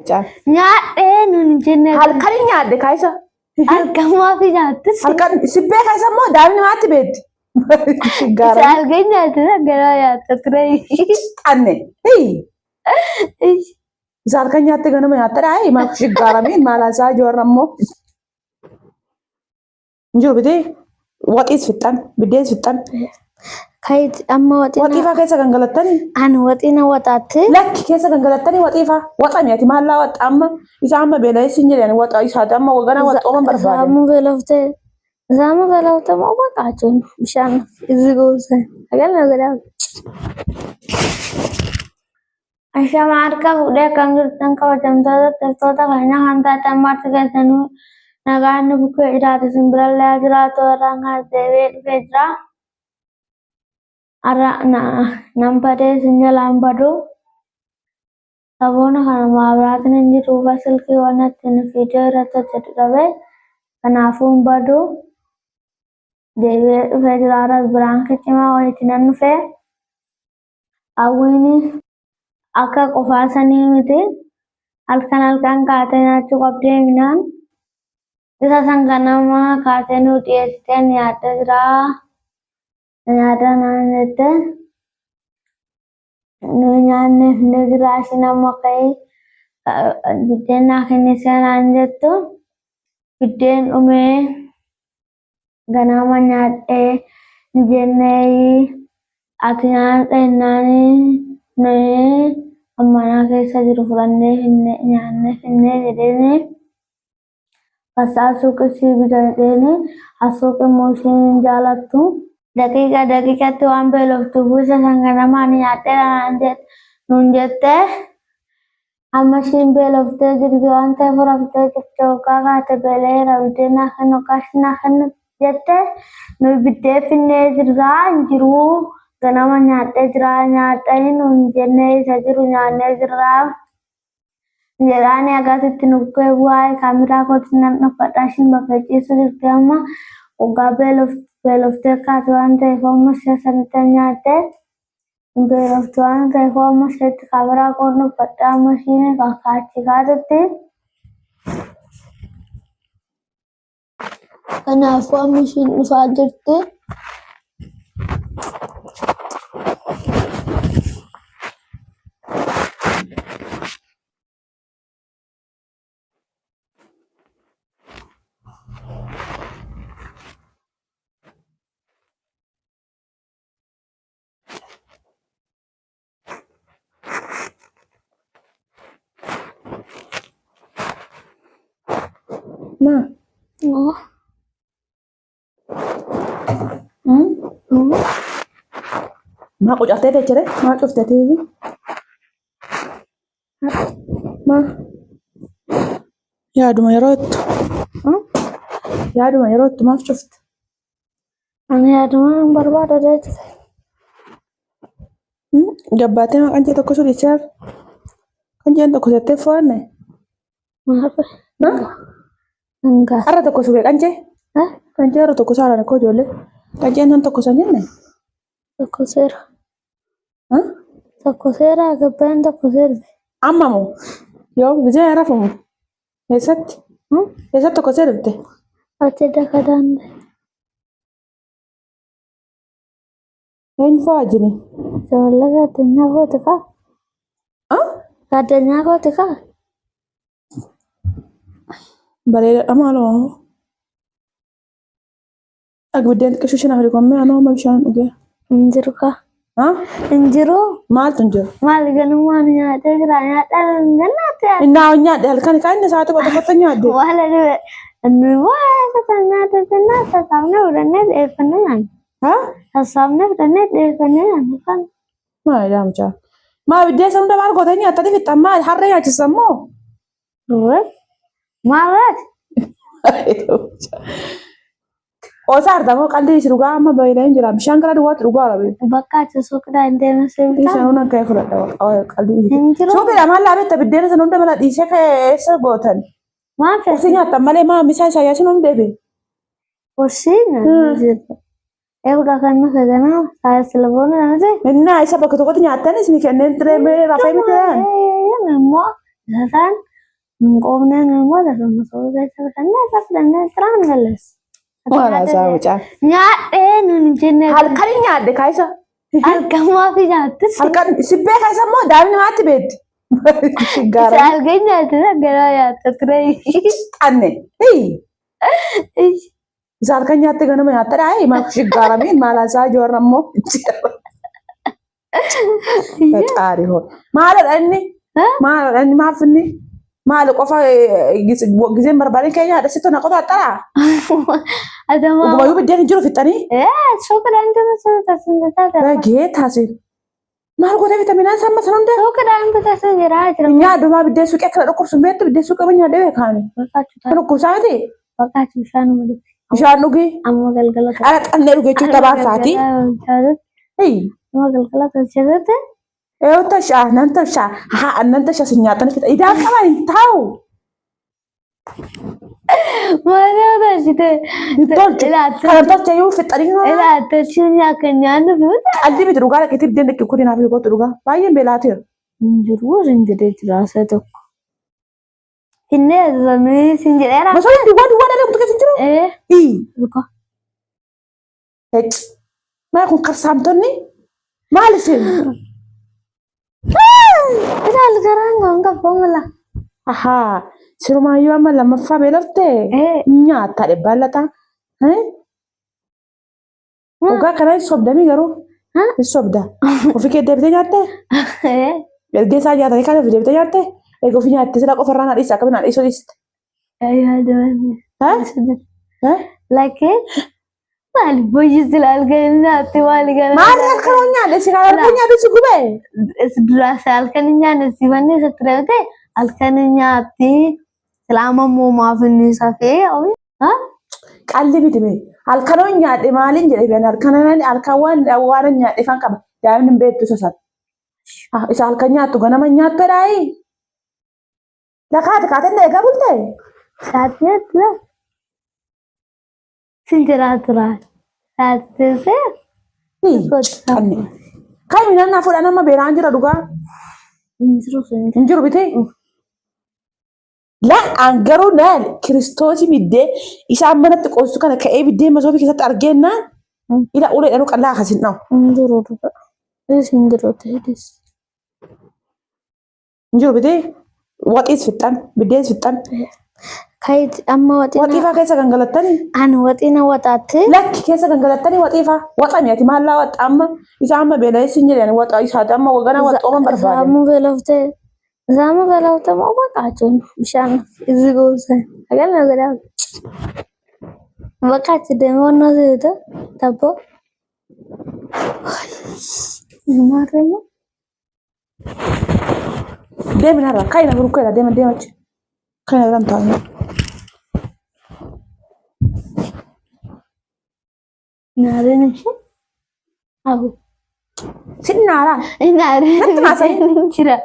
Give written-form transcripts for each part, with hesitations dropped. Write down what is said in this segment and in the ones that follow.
caan. Nyaadhee nuun jenne. Halkan hin nyaadde kaayisa. Halkamaa fi nyaattis. Halkan sibbee kaayisa immoo daa'imni maatti beekti. Isa halkan nyaate gara nyaata ture. Anne. Isa halkan nyaatte ganama nyaatte dhaa maal shiggaarameen maalaasaa ijoorra immoo. Jiru bitee waxiis fixxan biddees fixxan. Kayit amma waxiifaa keessa gangalattanii. Ani waxina waxaatti. Lakki keessa gangalattanii waxiifaa waxamiati maallaa waxa amma isa amma beela'eessi hin jedhani waxa isaati amma wagana waxooman barbaade. Isaamu beelofte moo baqaachuun bishaan izi goose agarra gadaa. Ashama harka fuudhee kan jirtan kabajamtoota teessota keenya kan taatan marti keessanuu nagaan bukkee jiraatu simbirallee jiraatu irraan kan deebi'ee dhufee jira. Nampatee sinjalaan badu saboona kana maabiraatiin hin jiruufa silkii waan ittiin viidiyoo irratti hojjetu dhabe kanaafuu hin badu deebi'ee dhufee jira. Aras biraan kiccimaa wayitiin hin dhufe hawwiin akka qofaa sanii miti halkan kaatee nyaachuu qabdee minaan isa san ganama kaatee nu dhiyeessitee nyaadda jira. Nyaata naan jette nu nyaanneef ni giraashin amma ka'ee biddeen naa kennisee naan jettu biddeen dhumee ganama nyaadhee jennee ati nyaadha jennaanii nuyi ammanaa keessa jiru fudhannee nyaannee finnee jedheeni fasaa suuqii bitatteeni asuuqi immoo isheen jaalattu. Daqiiqatti waan beeloftuuf isa san ganamaan nyaadhee nuun jettee amma ishiin beeloftee jirti waan ta'eef raftee jirti yookaan kaate beeleera biddeen naa kennu qarshii naa kennu jettee nuyi biddee finnee jirraa hin jiruu ganama nyaadhee jiraa nyaadhanii nuun jennee isa jiru nyaannee jirraa jedhaanii agasitti nukkee bu'aa kaamiraa kootiin nan dhuffadhaa ishiin bakka ciisu jirti amma waggaa beeloftee kaate waan ta'eef amma ishee sanitti nyaattee beelofte waan ta'eef amma isheetti kaamiraa koon dhuffadhaa amma ishiin kaakaachi kaatetti. Kanaafuu amma ishiin dhufaa jirti. Ma. Oh. Ma qucaftee jechire ma cufteetiifi ma yaaduma yeroo itti maaf cufte. Ani yaaduma hin barbaada jechuudha. Gabbaatee maqaan kee tokko sulichaaf kan jeen tokko settee fo'anne. Enggak. Har'a tokko sugee qancee. Qancee har'a tokko saaraan akka ijoollee. Qanceen nan tokko san jenne. Tokko seera. Tokko seera gabbaan tokko seerbe. Amma moo yoo bizee rafumu eessatti? Eessatti tokko seerbite? Ati dakadaande. Eenyu fa'aa jini? Ijoollee addunyaa kooti kaa? Addunyaa kooti kaa? Bareeda maaloo agbiddeen xiqqishuu shinaaf dhiqoomee anoo amma bishaan dhugee. Injiru kaa? Injiru? Maaltu hin jiru? Maal ganummaan nyaatee jira nyaadhaan gannaatti. Innaa nyaadhe halkan kan inni isaati qotokotta nyaadde. Wala dhibe inni waa nyaata jennaa sassaabnee fudhannee dhiyeeffannee nyaanne. Sassaabnee fudhannee dhiyeeffannee nyaanne kan. Maa jaamchaa. Maa biddeen isa hunda maal gootee nyaattanii fixxan maal harree nyaachisa moo? Maalaati? Osaa argamu qalbii si dhugaa amma baay'inaan jira bishaan gara duwwaatti dhugaa rabe. Bakka achi suuqidhaa hin deemnee Isa hunda kan fudhadha qalbii. Suuqidhaa maal laabetta biddeen isa hunda mala dhiisee keessa gootan. Maal fe'e? Kursi nyaattan malee maa misaa isaa yaasiin hunda deebi'e. Kursiin eegudha kan nuti ganaa saayisilaboonni namati. Innaa isa bakka tokkotti nyaattanis ni kenneen tiree rafee miti. Immoo isaan Qomne namoota sama soo keessa fudhannee xiraan gallees. Maala isaa wucaa. Nyaadhee nuun jenne. Halkan nyaadde kaayisa. Halkamaa fi nyaattis. Halkan sibbee kaayisa immoo daa'imni namaatti beeddi. Isa halkan nyaate garaa nyaata ture. Xanne. Isa halkan nyaatte ganama nyaatte dhaa'ee maal shiggaarameen maala isaa ijoorra immoo. Qaari hoo. Maalidha inni? Maalidha inni maaf inni? Maal qofa giseen barbaadeen keenya haadha sitti na qotaa xaraa. Gubayyuu biddeen hin jiru fixxanii. Suuqadhaan bitatee taasisaa. Gahee taasise. Maal gootee vitamiinaan isaa amma sana hundee? Suuqadhaan bitatee jira. Nyaaddumaa biddeen suuqee akkana dhukkubsuun beektu biddeen suuqee ban nyaadhee beekaani. Kan dhukkubsaa miti? Fakkaatu bishaan dhugi. Bishaan dhugii? Amma galgala. Ala xannee dhugee jechuun tabaaffaati. Amma galgala tolcheetti. Tasha, nan tasha. Haa, nan tasha si nyaatan fita. Idaa qaba hin taa'u. Maaliif tolchite? Kan tolche yoo fixanii hoo? Tolchuun akka nyaannu fuuta. Qalbii miti dhugaa dhaqeetii biddeen dhaqee kudin hafi gootu dhugaa. Baay'een beelaateera. Injiru sinjidee jira asa tokko. Inni zamii sinjideera. Masoo duwwaa duwwaa dhalee mutu keessa jiru? Luka. Maa kun karsaamtonni? Maal isin? Ilaal garaan goon qabbamala. Ahaa, sirumayyuu amma lammaffaa beeloftee nyaata dhibbaallata. Dhugaa kana hin sobdamii garuu. Hin sobda. Ofii kee deebitee nyaattee? Ergee isaa nyaatanii kan ofii deebitee nyaattee? Egaa ofii nyaattee sila qofa irraa nadhiisa akka binaan dhiisuu dhiiste. Lakkee maali boyyisi halkan nyaatti maali gara. Maali halkan nyaadhe si halkan nyaadhe si gubee. Duraasa halkan nyaanne si wanni isatti dabte halkan nyaatti silaama moomaaf inni safee. Qalli bitime halkan nyaadhe maaliin jedhe biyyan halkan waan nyaadhe fan qaba daa'imni hin beektu sasan. Isa halkan nyaattu ganama nyaattu dhaayi. Lakaati kaatee eegaa bulte. Saatee Sinjiraaturaa. Saatee. Kan midhaan naa fuudhan amma beeraan jira dhugaa. Hin jiru bitee. La'aan garuu naal kiristoosii biddee isaan manatti qoostu kana ka'ee biddee masoobii keessatti argeennaan ila ulee dhanuu qallaa akkasin dhawu. Hin jiru dhugaa. Hin jiru ta'edis. Hin jiru bitee. Waxiis fixxan biddees fixxan. Kayiti amma waxina. Waxiifaa keessa gangalattanii. Ani waxina waxaatti. Lakki keessa gangalattanii waxiifaa. Waxami ati maallaa waxxa amma isa amma beela'eessi hin jedhani waxa isaati amma wagana waxxooman barbaade. Isaamu beelofte. Isaamu beelofte moo baqaachuun bishaan izi goose. Hagan na godhaa. Baqaachi deemoo na seeta tabbo. Maarree. Deemin har'a kaina burukkeedha deemachi. Kaina biran taa'u. Naareen ishee. Abu. Sin naaraan. Naareen. Natti maasanii. Jira.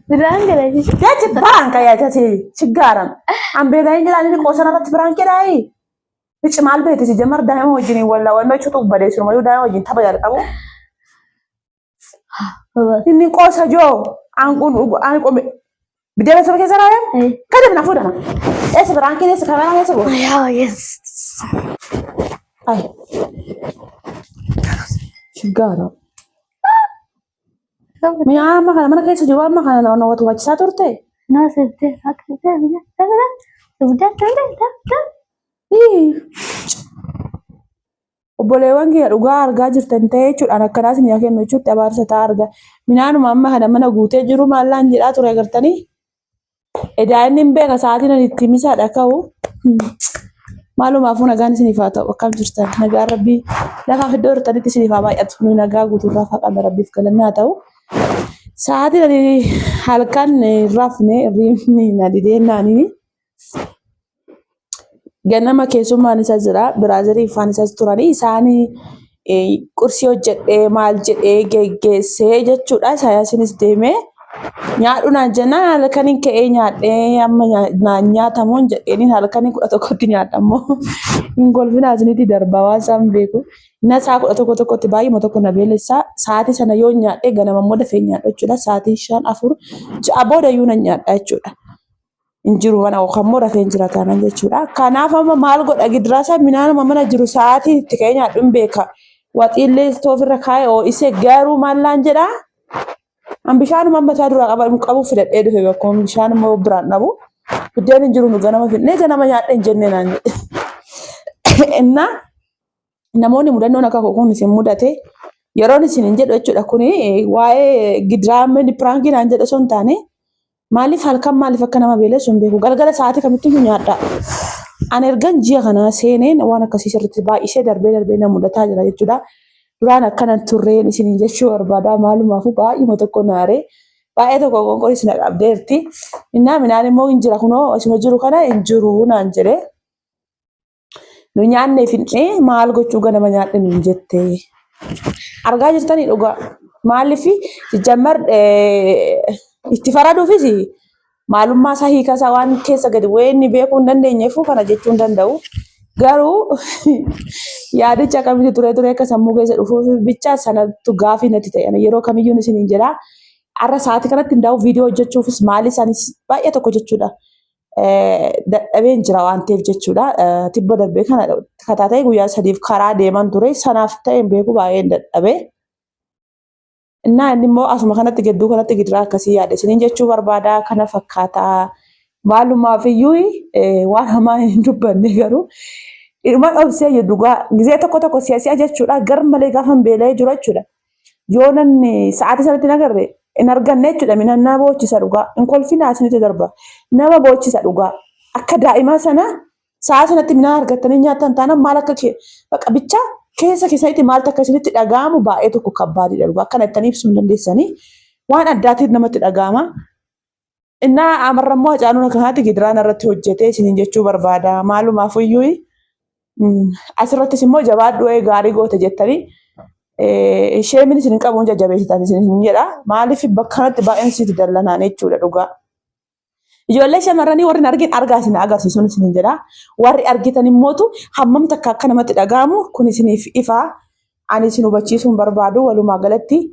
Biraan galanii. Jaaji biraan kan yaadate shiggaaran. Ambeelaan jedhaan inni qoosana irratti biraan jedhaayi. Bici maal beekte si jammar daa'ima wajjin wallaa wal meeshuutu badeessu mayyuu daa'ima wajjin tapha jalqabu. Inni qoosa joo aanqun biddeen sama keessa raayam kada bina fuudhana. Eessa biraan keessa kameraan keessa goota. Yaa yes. Ay. Shiggaara. Mi'a amma kana mana keessa jiru amma kana na watu wachisaa turte. Naa seettee akka ta'e dugda. Obboleewwan kiyya dhugaa argaa jirtan ta'ee jechuudhaan akkanaas ni kennu jechuutti abaarsa ta'a arga. Minaanuma amma kana mana guutee jiru maallaan jedhaa ture agartanii. Edaa inni hin beeka sa'aatiin ani itti misaadha ka'u. Maalumaafuu nagaan isiniif haa ta'u akkam jirtan nagaan rabbii lafaaf iddoo jirtanitti isiniif haa baay'atu nu nagaa guutuurraa faqame rabbiif galanni haa ta'u. Sa'aatiin ani halkan rafne riifni na dideennaanii. Ganama keessummaan isa jira biraazarii ifaan isas turanii isaanii qursii hojjedhee maal jedhee geggeessee jechuudha isaayyaasinis deemee nyaadhunaan jennaan halkaniin ka'ee nyaadhee amma nyaatamuun jedheen halkaniin 11tti nyaadhamoo hin golfinaasinitti darbaa waan isaan beeku Na saa 11 baay'ee tokko na beelessaa sa'aatii sana yoo nyaadhe ganama immoo dafee nyaadha jechuudha. Sa'aatii 5 4 ja'a booda iyyuu nan nyaadha jechuudha. Hin jiru mana yookaan immoo rafee hin jira taanaan jechuudha. Kanaaf amma maal godha gidiraasaa minaanuma mana jiru sa'aatii itti ka'ee nyaadhu hin beeka. Waxiillee istoofirra kaa'ee ho'isee garuu maallaan jedhaa. An bishaanuma mataa duraa qabu fidadhee dhufe bakka bishaan immoo biraan dhabu. Biddeen hin jiru nu ganama fidnee ganama nyaadha hin jennee naan jedhe. Innaa namoonni mudannoon akka kun isin mudate yeroon isin hin jedhu jechuudha kuni waa'ee gidiraamni piraangii naan jedhu osoo hin taane maaliif halkan maaliif akka nama beelessu hin beeku galgala sa'aatii kamittuu nyaadha. Ani ergan ji'a kanaa seeneen waan akkasii sirriitti baay'isee darbee na mudataa jira jechuudha. Duraan akkanan turreen isin jechuu barbaada maalumaafuu baay'ima tokko naaree baay'ee tokko qonqoris na qabdeerti. Innaa minaan immoo hin jira kunoo asuma jiru kana hin jiru naan jedhee. Nu nyaannee fixnee maal gochuu ganama nyaadhe nuun jette. Argaa jirtanii dhugaa. Maaliif jammar itti faraduufis maalummaa isaa hiika isaa waan keessa gadi bu'ee inni beekuu hin dandeenyeef kana jechuu hin danda'u. Garuu yaadicha akkamitti ture akka sammuu keessa dhufuuf bicha sanattu gaafii natti ta'e yeroo kamiyyuu isin hin jedhaa. Har'a sa'aatii kanatti hundaa'u viidiyoo hojjechuufis maali isaanis baay'ee tokko jechuudha. Dadhabeen jira waan ta'eef jechuudha. Tibba darbee kana kataatee guyyaa 3 karaa deeman ture sanaaf ta'e beeku baay'een dadhabee. Innaa inni immoo asuma kanatti gidduu kanatti gidiraa akkasii yaade isiniin jechuu barbaada kana fakkaataa. Maalumaaf iyyuu waan hamaa hin dubbanne garuu ilma dhabsee dhugaa gizee tokko siyaasiyaa jechuudha gar malee gaafa beela'ee jiru jechuudha. Yoo namni sa'aatii sanatti nagarre hin arganne jechuudha minaan nama boochisa dhugaa hin kolfinaa isinitti darba nama boochisa dhugaa akka daa'imaa sana sa'a sanatti minaan argattanii nyaatan taanaan maal akka bakka bicha keessa keessatti maaltu akka isinitti dhaga'amu baay'ee tokko kabbaadidha dhugaa akkana ittanii ibsuu hin dandeessanii waan addaatiif namatti dhaga'ama. Innaa amarrammoo Hacaaluun akkanaatti gidiraan irratti hojjetee isiniin jechuu barbaada. Maalumaaf iyyuu asirrattis immoo jabaadhu gaarii goote jettanii isheen isin qabuun jajjabeessitan isin jedha. Maaliif bakka kanatti baay'een sitti dallanaan jechuudha dhugaa. Ijoollee shamarranii warri argin argaa isin agarsiisuun isin jedha. Warri argitan immootu hammam takka akka namatti dhaga'amu kun isiniif ifaa. Ani isin hubachiisuun barbaadu walumaa galatti